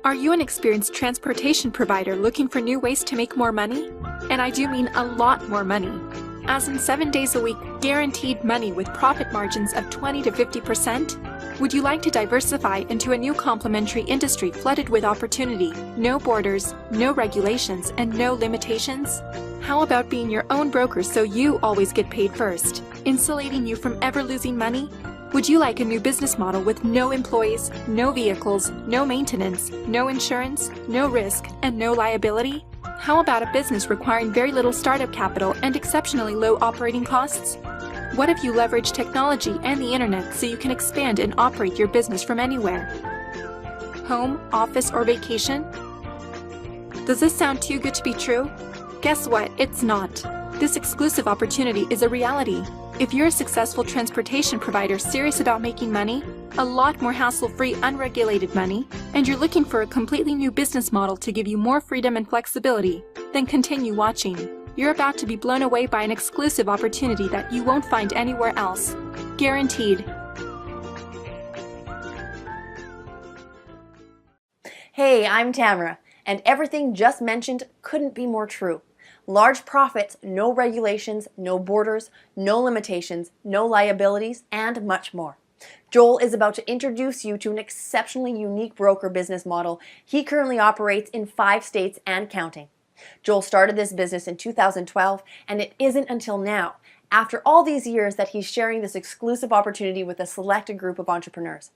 Are you an experienced transportation provider looking for new ways to make more money? And I do mean a lot more money. As in 7 days a week, guaranteed money with profit margins of 20 to 50%? Would you like to diversify into a new complementary industry flooded with opportunity, no borders, no regulations, and no limitations? How about being your own broker so you always get paid first, insulating you from ever losing money? Would you like a new business model with no employees, no vehicles, no maintenance, no insurance, no risk, and no liability? How about a business requiring very little startup capital and exceptionally low operating costs? What if you leverage technology and the internet so you can expand and operate your business from anywhere? Home, office, or vacation? Does this sound too good to be true? Guess what? It's not. This exclusive opportunity is a reality. If you're a successful transportation provider serious about making money, a lot more hassle-free, unregulated money, and you're looking for a completely new business model to give you more freedom and flexibility, then continue watching. You're about to be blown away by an exclusive opportunity that you won't find anywhere else. Guaranteed. Hey, I'm Tamara, and everything just mentioned couldn't be more true. Large profits, no regulations, no borders, no limitations, no liabilities, and much more. Joel is about to introduce you to an exceptionally unique broker business model he currently operates in 5 states and counting. Joel started this business in 2012, and it isn't until now, after all these years, that he's sharing this exclusive opportunity with a selected group of entrepreneurs.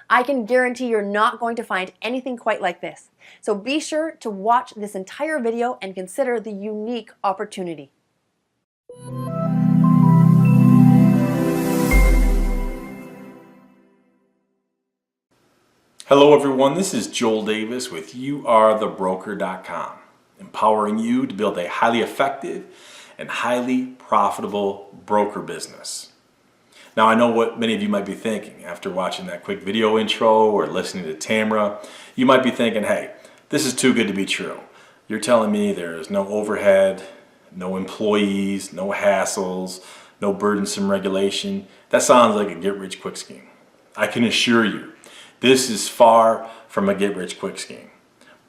I can guarantee you're not going to find anything quite like this. So be sure to watch this entire video and consider the unique opportunity. Hello everyone, this is Joel Davis with YouAreTheBroker.com, empowering you to build a highly effective and highly profitable broker business. Now I know what many of you might be thinking after watching that quick video intro or listening to Tamara. You might be thinking, hey, this is too good to be true. You're telling me there's no overhead, no employees, no hassles, no burdensome regulation. That sounds like a get-rich-quick scheme. I can assure you, this is far from a get-rich-quick scheme.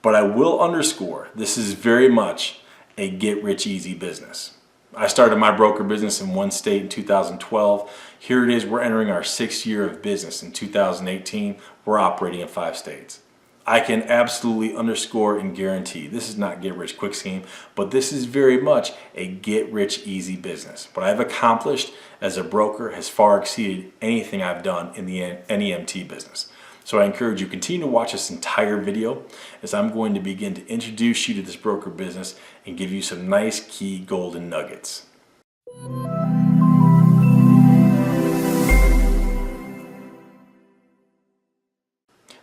But I will underscore, this is very much a get-rich-easy business. I started my broker business in 1 state in 2012. Here it is, we're entering our 6th year of business in 2018. We're operating in 5 states. I can absolutely underscore and guarantee this is not get-rich-quick scheme, but this is very much a get-rich-easy business. What I've accomplished as a broker has far exceeded anything I've done in the NEMT business. So I encourage you, continue to watch this entire video as I'm going to begin to introduce you to this broker business and give you some nice key golden nuggets.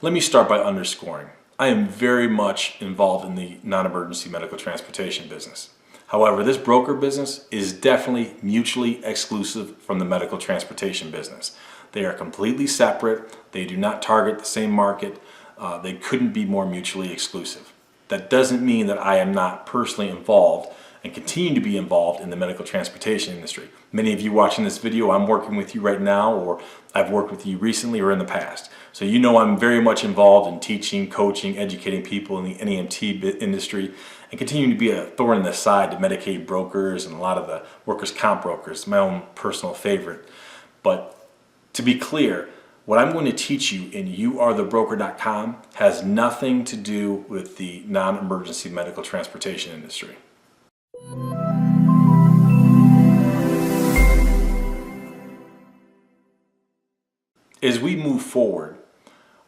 Let me start by underscoring, I am very much involved in the non-emergency medical transportation business. However, this broker business is definitely mutually exclusive from the medical transportation business. They are completely separate. They do not target the same market. They couldn't be more mutually exclusive. That doesn't mean that I am not personally involved and continue to be involved in the medical transportation industry. Many of you watching this video, I'm working with you right now, or I've worked with you recently or in the past. So you know I'm very much involved in teaching, coaching, educating people in the NEMT industry, and continuing to be a thorn in the side to Medicaid brokers and a lot of the workers' comp brokers, my own personal favorite. But to be clear, what I'm going to teach you in YouAreTheBroker.com has nothing to do with the non-emergency medical transportation industry. As we move forward,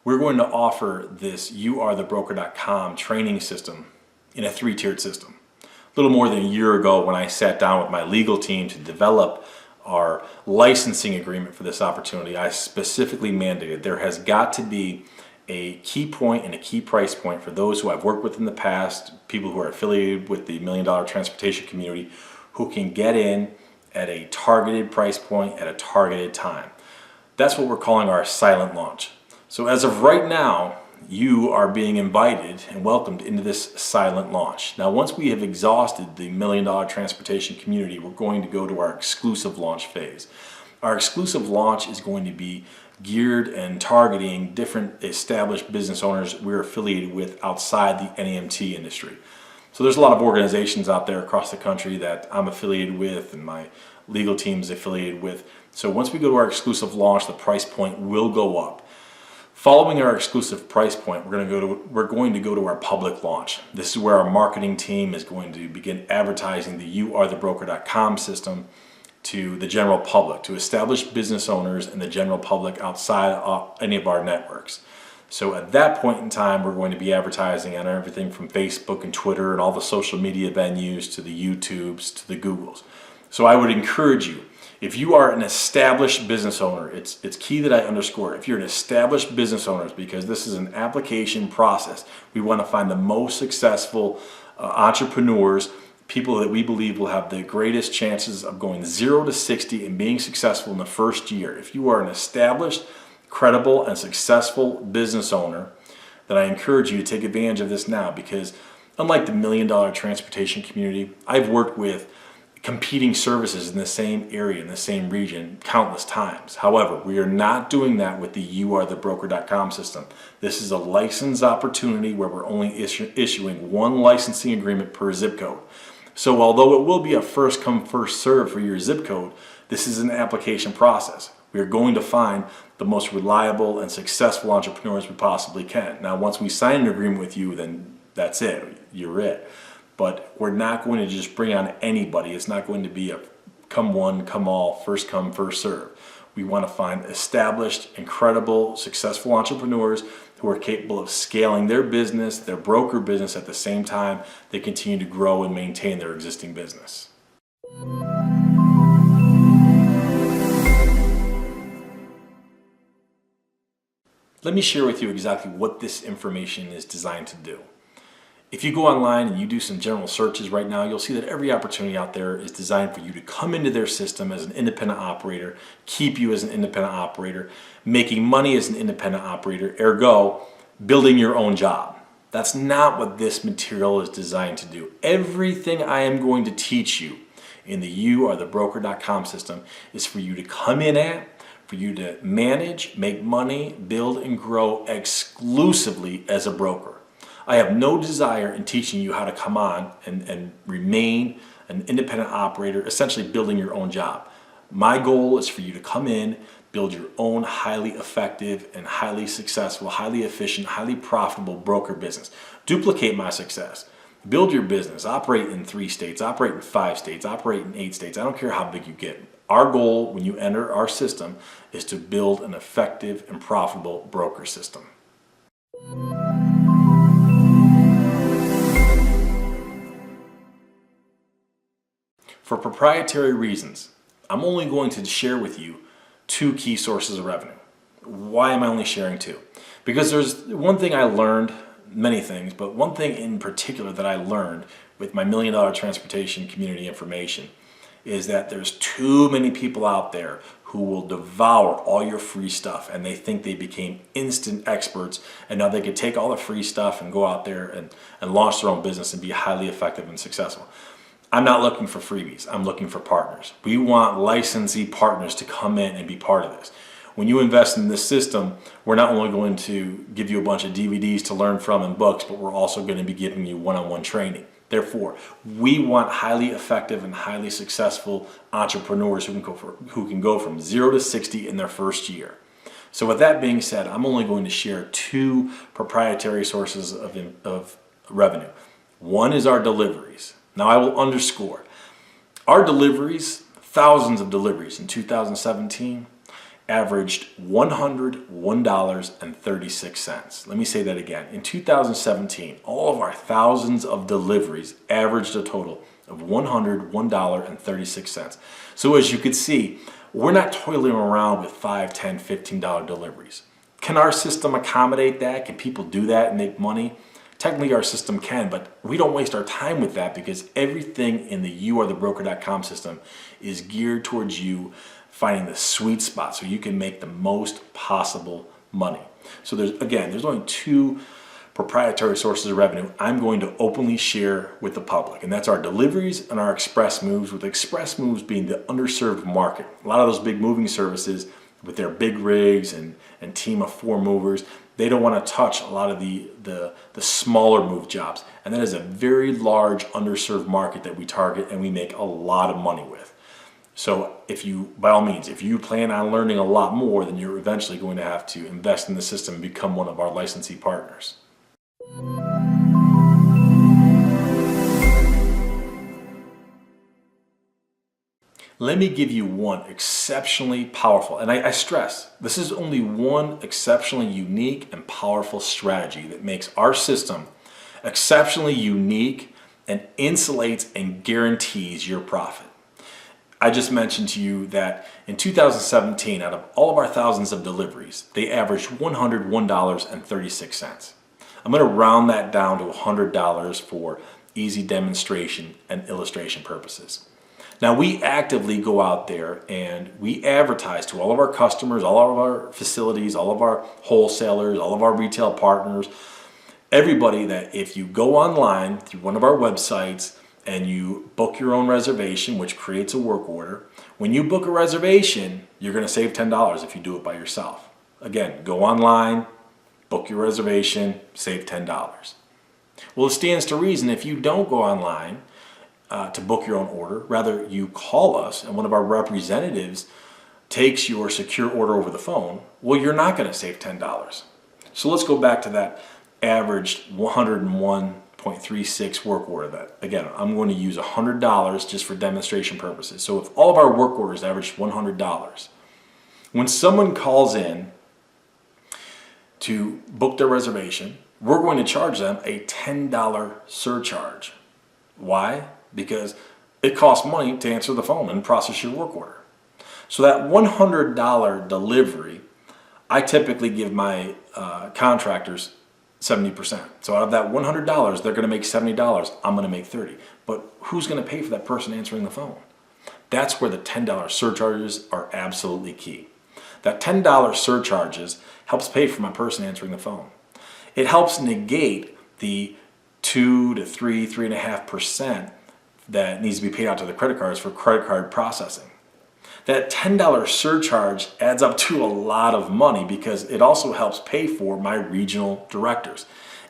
we're going to offer this YouAreTheBroker.com training system in a 3-tiered system. A little more than a year ago, when I sat down with my legal team to develop our licensing agreement for this opportunity, I specifically mandated there has got to be a key point and a key price point for those who I've worked with in the past, people who are affiliated with the $1 Million Transportation community, who can get in at a targeted price point at a targeted time. That's what we're calling our silent launch. So as of right now, you are being invited and welcomed into this silent launch. Now, once we have exhausted the $1 Million Transportation community, we're going to go to our exclusive launch phase. Our exclusive launch is going to be geared and targeting different established business owners we're affiliated with outside the NEMT industry. So there's a lot of organizations out there across the country that I'm affiliated with and my legal team is affiliated with. So once we go to our exclusive launch, the price point will go up. Following our exclusive price point, we're going to go to our public launch. This is where our marketing team is going to begin advertising the youarethebroker.com system to the general public, to established business owners and the general public outside of any of our networks. So at that point in time, we're going to be advertising on everything from Facebook and Twitter and all the social media venues to the YouTubes to the Googles. So I would encourage you, if you are an established business owner, it's key that I underscore, if you're an established business owner, because this is an application process. We want to find the most successful entrepreneurs, people that we believe will have the greatest chances of going 0 to 60 and being successful in the first year. If you are an established, credible, and successful business owner, then I encourage you to take advantage of this now, because unlike the $1 million transportation community, I've worked with competing services in the same area, in the same region, countless times. However, we are not doing that with the youarethebroker.com system. This is a license opportunity where we're only issuing one licensing agreement per zip code. So although it will be a first come, first serve for your zip code, this is an application process. We are going to find the most reliable and successful entrepreneurs we possibly can. Now, once we sign an agreement with you, then that's it. You're it. But we're not going to just bring on anybody. It's not going to be a come one, come all, first come, first serve. We want to find established, incredible, successful entrepreneurs who are capable of scaling their business, their broker business at the same time they continue to grow and maintain their existing business. Let me share with you exactly what this information is designed to do. If you go online and you do some general searches right now, you'll see that every opportunity out there is designed for you to come into their system as an independent operator, keep you as an independent operator, making money as an independent operator, ergo, building your own job. That's not what this material is designed to do. Everything I am going to teach you in the youarethebroker.com system is for you to come in at, for you to manage, make money, build, and grow exclusively as a broker. I have no desire in teaching you how to come on and remain an independent operator, essentially building your own job. My goal is for you to come in, build your own highly effective and highly successful, highly efficient, highly profitable broker business. Duplicate my success. Build your business. Operate in 3 states, operate in 5 states, operate in 8 states. I don't care how big you get. Our goal when you enter our system is to build an effective and profitable broker system. For proprietary reasons, I'm only going to share with you 2 key sources of revenue. Why am I only sharing 2? Because there's one thing I learned, many things, but one thing in particular that I learned with my $1 million transportation community information is that there's too many people out there who will devour all your free stuff, and they think they became instant experts and now they could take all the free stuff and go out there and launch their own business and be highly effective and successful. I'm not looking for freebies. I'm looking for partners. We want licensee partners to come in and be part of this. When you invest in this system, we're not only going to give you a bunch of DVDs to learn from and books, but we're also going to be giving you one-on-one training. Therefore, we want highly effective and highly successful entrepreneurs who can go from 0 to 60 in their first year. So with that being said, I'm only going to share 2 proprietary sources of revenue. One is our deliveries. Now I will underscore, our deliveries, thousands of deliveries in 2017, averaged $101.36. Let me say that again. In 2017, all of our thousands of deliveries averaged a total of $101.36. So as you can see, we're not toiling around with $5, $10, $15 deliveries. Can our system accommodate that? Can people do that and make money? Technically our system can, but we don't waste our time with that because everything in the youarethebroker.com system is geared towards you finding the sweet spot so you can make the most possible money. So there's only 2 proprietary sources of revenue I'm going to openly share with the public, and that's our deliveries and our express moves, with express moves being the underserved market. A lot of those big moving services with their big rigs and team of 4 movers. They don't want to touch a lot of the smaller move jobs. And that is a very large underserved market that we target and we make a lot of money with. So if you, by all means, if you plan on learning a lot more, then you're eventually going to have to invest in the system and become one of our licensee partners. Let me give you one exceptionally powerful, and I stress, this is only one exceptionally unique and powerful strategy that makes our system exceptionally unique and insulates and guarantees your profit. I just mentioned to you that in 2017, out of all of our thousands of deliveries, they averaged $101.36. I'm going to round that down to $100 for easy demonstration and illustration purposes. Now, we actively go out there and we advertise to all of our customers, all of our facilities, all of our wholesalers, all of our retail partners, everybody, that if you go online through one of our websites and you book your own reservation, which creates a work order, when you book a reservation, you're going to save $10 if you do it by yourself. Again, go online, book your reservation, save $10. Well, it stands to reason if you don't go online to book your own order, rather you call us and one of our representatives takes your secure order over the phone, well, you're not going to save $10. So let's go back to that averaged 101.36 work order. That, again, I'm going to use $100 just for demonstration purposes. So if all of our work orders averaged $100, when someone calls in to book their reservation, we're going to charge them a $10 surcharge. Why? Because it costs money to answer the phone and process your work order. So that $100 delivery, I typically give my contractors 70%. So out of that $100, they're going to make $70. I'm going to make $30. But who's going to pay for that person answering the phone? That's where the $10 surcharges are absolutely key. That $10 surcharges helps pay for my person answering the phone. It helps negate the 2 to 3.5% that needs to be paid out to the credit cards for credit card processing. That $10 surcharge adds up to a lot of money because it also helps pay for my regional directors.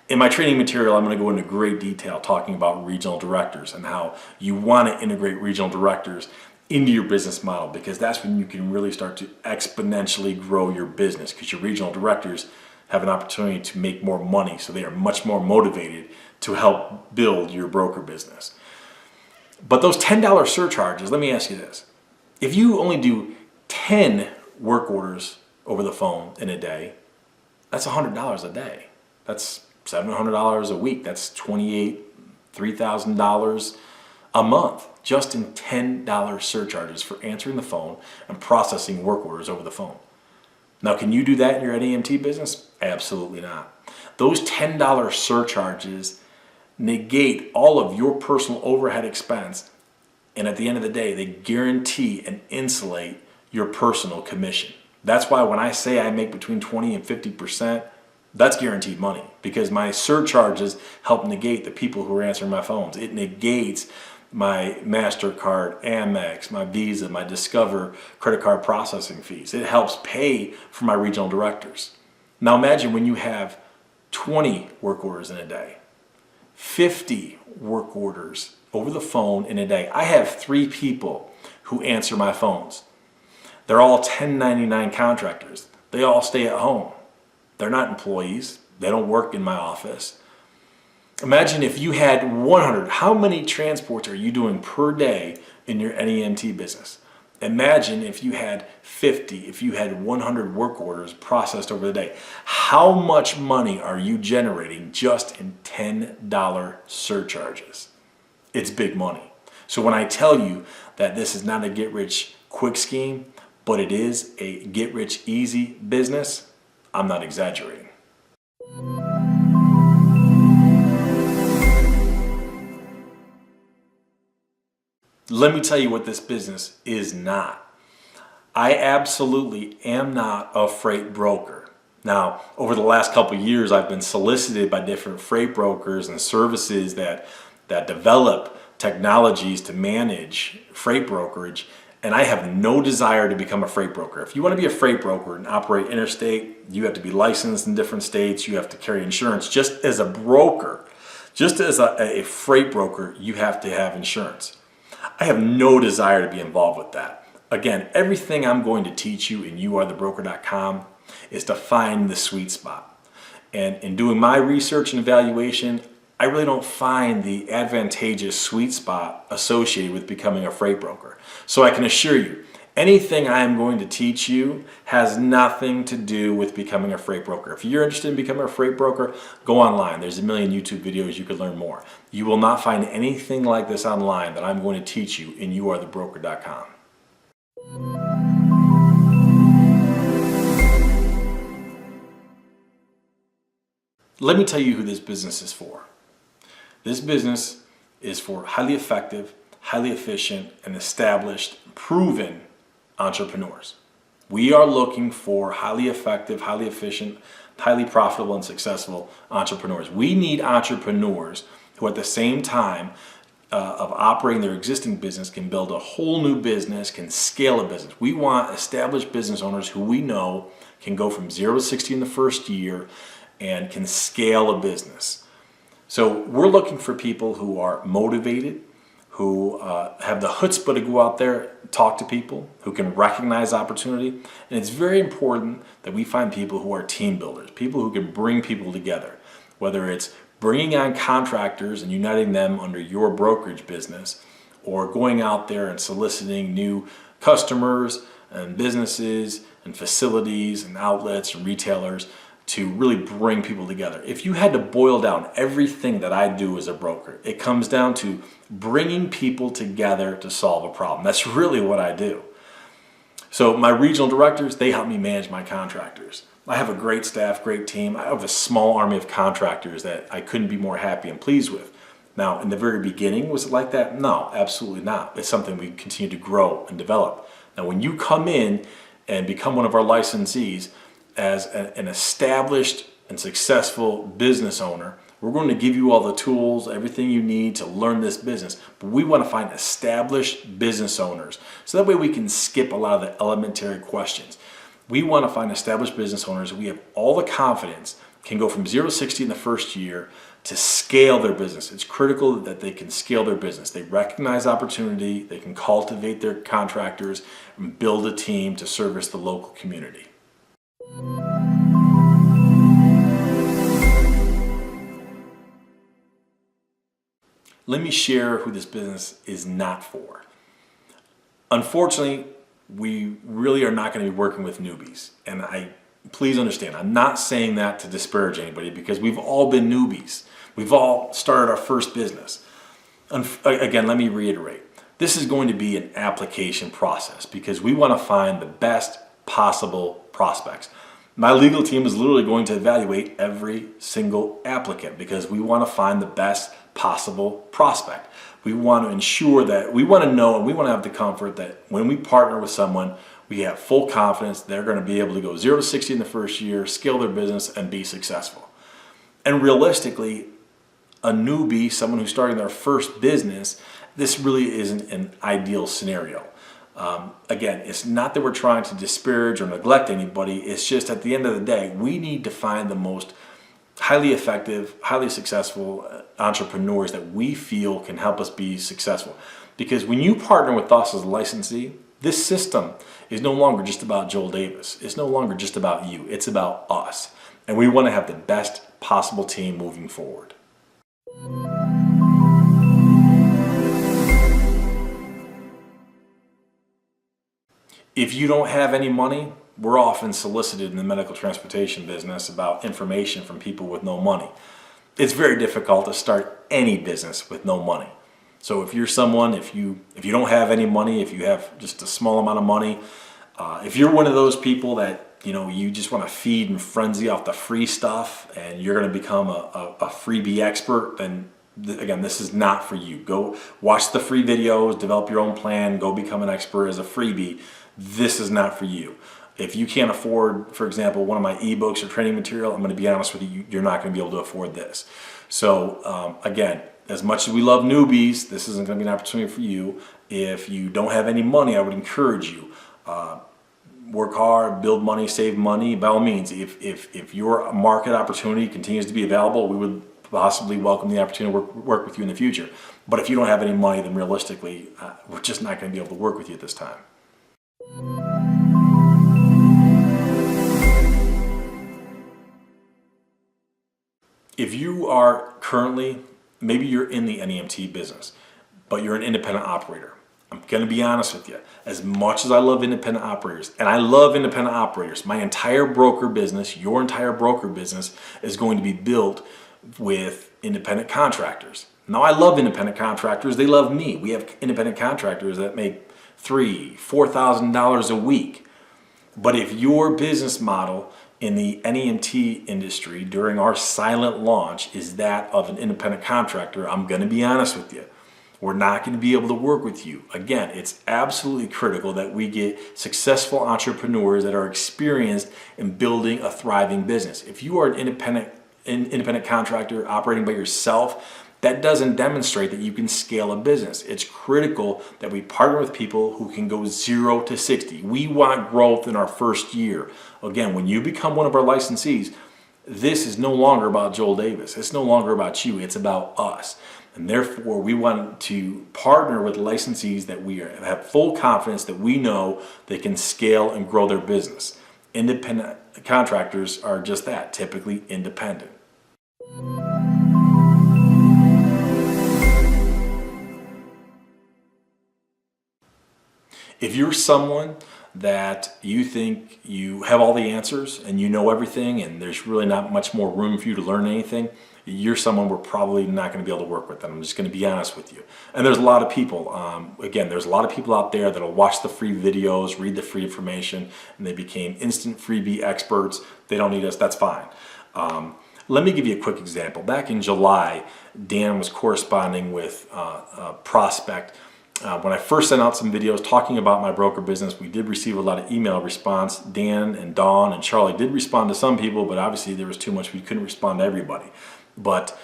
In my training material, I'm going to go into great detail talking about regional directors and how you want to integrate regional directors into your business model, because that's when you can really start to exponentially grow your business, because your regional directors have an opportunity to make more money, so they are much more motivated to help build your broker business. But those $10 surcharges, let me ask you this. If you only do 10 work orders over the phone in a day, that's $100 a day. That's $700 a week. That's $3,000 a month just in $10 surcharges for answering the phone and processing work orders over the phone. Now, can you do that in your NEMT business? Absolutely not. Those $10 surcharges negate all of your personal overhead expense, and at the end of the day, they guarantee and insulate your personal commission. That's why when I say I make between 20 and 50%, that's guaranteed money, because my surcharges help negate the people who are answering my phones. It negates my MasterCard, Amex, my Visa, my Discover credit card processing fees. It helps pay for my regional directors. Now imagine when you have 20 work orders in a day, 50 work orders over the phone in a day. I have 3 people who answer my phones. They're all 1099 contractors. They all stay at home. They're not employees. They don't work in my office. Imagine if you had 100. How many transports are you doing per day in your NEMT business? Imagine if you had 50, if you had 100 work orders processed over the day. How much money are you generating just in $10 surcharges? It's big money. So when I tell you that this is not a get-rich-quick scheme, but it is a get-rich-easy business, I'm not exaggerating. Let me tell you what this business is not. I absolutely am not a freight broker. Now, over the last couple of years, I've been solicited by different freight brokers and services that develop technologies to manage freight brokerage, And I have no desire to become a freight broker. If you want to be a freight broker and operate interstate, you have to be licensed in different states. You have to carry insurance. Just as a broker, just as a freight broker, you have to have insurance. I have no desire to be involved with that. Again, everything I'm going to teach you in youarethebroker.com is to find the sweet spot. And in doing my research and evaluation, I really don't find the advantageous sweet spot associated with becoming a freight broker. So I can assure you, anything I am going to teach you has nothing to do with becoming a freight broker. If you're interested in becoming a freight broker, go online. There's a million YouTube videos you could learn more. You will not find anything like this online that I'm going to teach you in youarethebroker.com. Let me tell you who this business is for. This business is for highly effective, highly efficient, and established, proven entrepreneurs. We are looking for highly effective, highly efficient, highly profitable, and successful entrepreneurs. We need entrepreneurs who at the same time of operating their existing business can build a whole new business, can scale a business. We want established business owners who we know can go from 0 to 60 in the first year and can scale a business. So we're looking for people who are motivated, who have the chutzpah to go out there, talk to people, who can recognize opportunity. And it's very important that we find people who are team builders, people who can bring people together, whether it's bringing on contractors and uniting them under your brokerage business, or going out there and soliciting new customers and businesses and facilities and outlets and retailers to really bring people together. If you had to boil down everything that I do as a broker, it comes down to bringing people together to solve a problem. That's really what I do. So my regional directors, they help me manage my contractors. I have a great staff, great team. I have a small army of contractors that I couldn't be more happy and pleased with. Now, in the very beginning, was it like that? No, absolutely not. It's something we continue to grow and develop. Now, when you come in and become one of our licensees, as an established and successful business owner, we're going to give you all the tools, everything you need to learn this business. But we want to find established business owners, so that way we can skip a lot of the elementary questions. We want to find established business owners we have all the confidence can go from 0 to 60 in the first year to scale their business. It's critical that they can scale their business. They recognize opportunity, they can cultivate their contractors, and build a team to service the local community. Let me share who this business is not for. Unfortunately, we really are not going to be working with newbies. And please understand, I'm not saying that to disparage anybody, because we've all been newbies. We've all started our first business. Again, let me reiterate. This is going to be an application process because we want to find the best possible prospects. My legal team is literally going to evaluate every single applicant because we want to find the best possible prospect. We want to ensure that we want to know and we want to have the comfort that when we partner with someone, we have full confidence they're going to be able to go 0 to 60 in the first year, scale their business, and be successful. And realistically, a newbie, someone who's starting their first business, this really isn't an ideal scenario. Again, it's not that we're trying to disparage or neglect anybody. It's just at the end of the day, we need to find the most highly effective, highly successful entrepreneurs that we feel can help us be successful. Because when you partner with us as a licensee, this system is no longer just about Joel Davis. It's no longer just about you. It's about us. And we want to have the best possible team moving forward. If you don't have any money, we're often solicited in the medical transportation business about information from people with no money. It's very difficult to start any business with no money. So if you're someone, if you don't have any money, if you have just a small amount of money, if you're one of those people that you just want to feed and frenzy off the free stuff and you're going to become a freebie expert, then again, this is not for you. Go watch the free videos, develop your own plan, go become an expert as a freebie. This is not for you. If you can't afford, for example, one of my ebooks or training material, I'm going to be honest with you, you're not going to be able to afford this. So again, as much as we love newbies, this isn't going to be an opportunity for you. If you don't have any money, I would encourage you, work hard, build money, save money. By all means, if your market opportunity continues to be available, we would possibly welcome the opportunity to work with you in the future. But if you don't have any money, then realistically, we're just not going to be able to work with you at this time. If you are currently, maybe you're in the NEMT business, but you're an independent operator. I'm going to be honest with you. As much as I love independent operators, and I love independent operators, my entire broker business, your entire broker business is going to be built with independent contractors. Now, I love independent contractors. They love me. We have independent contractors that make $3,000, $4,000 a week. But if your business model in the NEMT industry during our silent launch is that of an independent contractor, I'm going to be honest with you. We're not going to be able to work with you. Again, it's absolutely critical that we get successful entrepreneurs that are experienced in building a thriving business. If you are an independent contractor operating by yourself, that doesn't demonstrate that you can scale a business. It's critical that we partner with people who can go 0 to 60. We want growth in our first year. Again, when you become one of our licensees, this is no longer about Joel Davis. It's no longer about you. It's about us. And therefore, we want to partner with licensees that we have full confidence that we know they can scale and grow their business. Independent contractors are just that, typically independent. If you're someone that you think you have all the answers and you know everything and there's really not much more room for you to learn anything, you're someone we're probably not going to be able to work with. And I'm just going to be honest with you. And there's a lot of people, again, there's a lot of people out there that'll watch the free videos, read the free information, and they became instant freebie experts. They don't need us. That's fine. Let me give you a quick example. Back in July, Dan was corresponding with a prospect. When I first sent out some videos talking about my broker business, we did receive a lot of email response. Dan and Dawn and Charlie did respond to some people, but obviously there was too much. We couldn't respond to everybody. But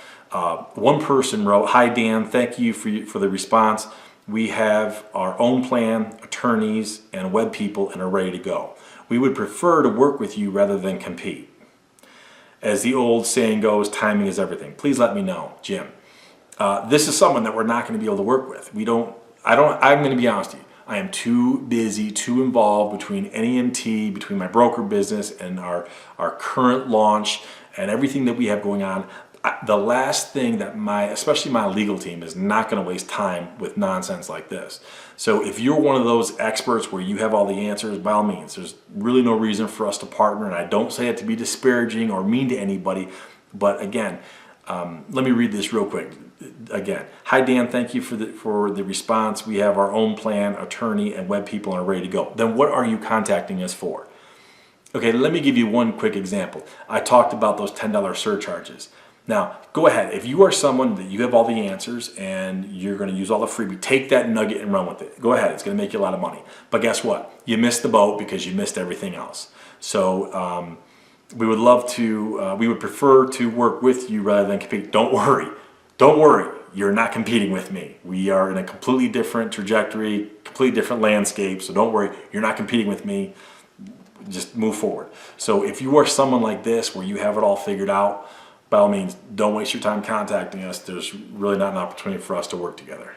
one person wrote, "Hi Dan, thank you for the response. We have our own plan, attorneys, and web people, and are ready to go. We would prefer to work with you rather than compete. As the old saying goes, timing is everything. Please let me know, Jim." This is someone that we're not going to be able to work with. I'm going to be honest with you. I am too busy, too involved between NEMT, between my broker business and our current launch and everything that we have going on. The last thing that especially my legal team is not going to waste time with nonsense like this. So if you're one of those experts where you have all the answers, by all means, there's really no reason for us to partner. And I don't say it to be disparaging or mean to anybody. But again, let me read this real quick. Again, "Hi Dan, thank you for the response. We have our own plan, attorney, and web people and are ready to go." Then what are you contacting us for? Okay, let me give you one quick example. I talked about those $10 surcharges. Now, go ahead. If you are someone that you have all the answers and you're going to use all the freebie, take that nugget and run with it. Go ahead. It's going to make you a lot of money. But guess what? You missed the boat because you missed everything else. So we would love to, we would prefer to work with you rather than compete. Don't worry. Don't worry. You're not competing with me. We are in a completely different trajectory, completely different landscape. So don't worry. You're not competing with me. Just move forward. So if you are someone like this where you have it all figured out, by all means, don't waste your time contacting us. There's really not an opportunity for us to work together.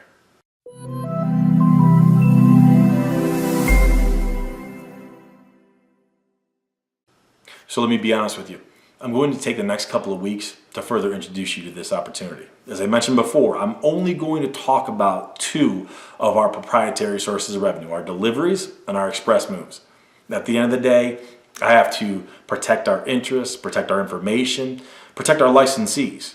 So let me be honest with you. I'm going to take the next couple of weeks to further introduce you to this opportunity. As I mentioned before, I'm only going to talk about 2 of our proprietary sources of revenue, our deliveries and our express moves. At the end of the day, I have to protect our interests, protect our information, protect our licensees.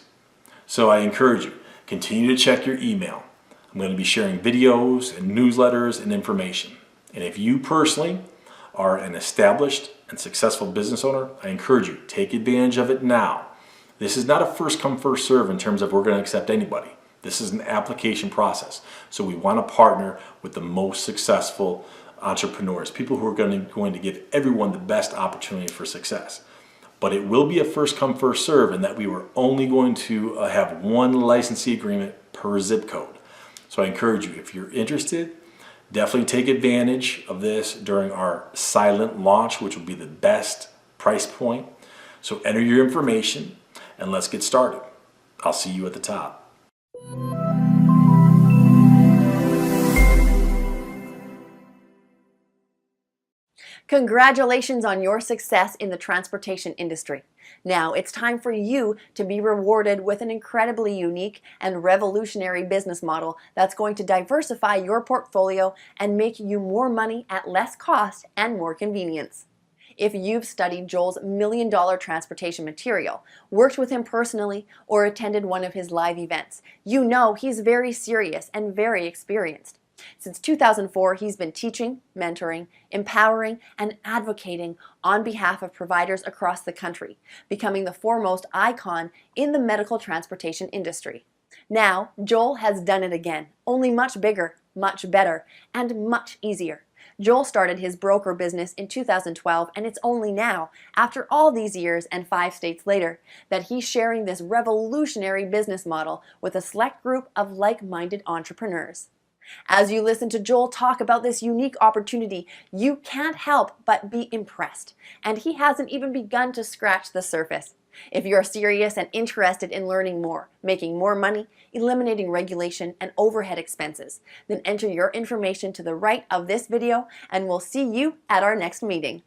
So I encourage you, continue to check your email. I'm going to be sharing videos and newsletters and information. And if you personally are an established and successful business owner, I encourage you, take advantage of it now. This is not a first come, first serve in terms of we're going to accept anybody. This is an application process. So we want to partner with the most successful entrepreneurs, people who are going to give everyone the best opportunity for success. But it will be a first come, first serve in that we were only going to have one licensee agreement per zip code. So I encourage you, if you're interested, Definitely take advantage of this during our silent launch, which will be the best price point. So enter your information and let's get started. I'll see you at the top. Congratulations on your success in the transportation industry. Now it's time for you to be rewarded with an incredibly unique and revolutionary business model that's going to diversify your portfolio and make you more money at less cost and more convenience. If you've studied Joel's $1 million transportation material, worked with him personally, or attended one of his live events, you know he's very serious and very experienced. Since 2004, he's been teaching, mentoring, empowering, and advocating on behalf of providers across the country, becoming the foremost icon in the medical transportation industry. Now, Joel has done it again, only much bigger, much better, and much easier. Joel started his broker business in 2012, and it's only now, after all these years and 5 states later, that he's sharing this revolutionary business model with a select group of like-minded entrepreneurs. As you listen to Joel talk about this unique opportunity, you can't help but be impressed, and he hasn't even begun to scratch the surface. If you're serious and interested in learning more, making more money, eliminating regulation and overhead expenses, then enter your information to the right of this video, and we'll see you at our next meeting.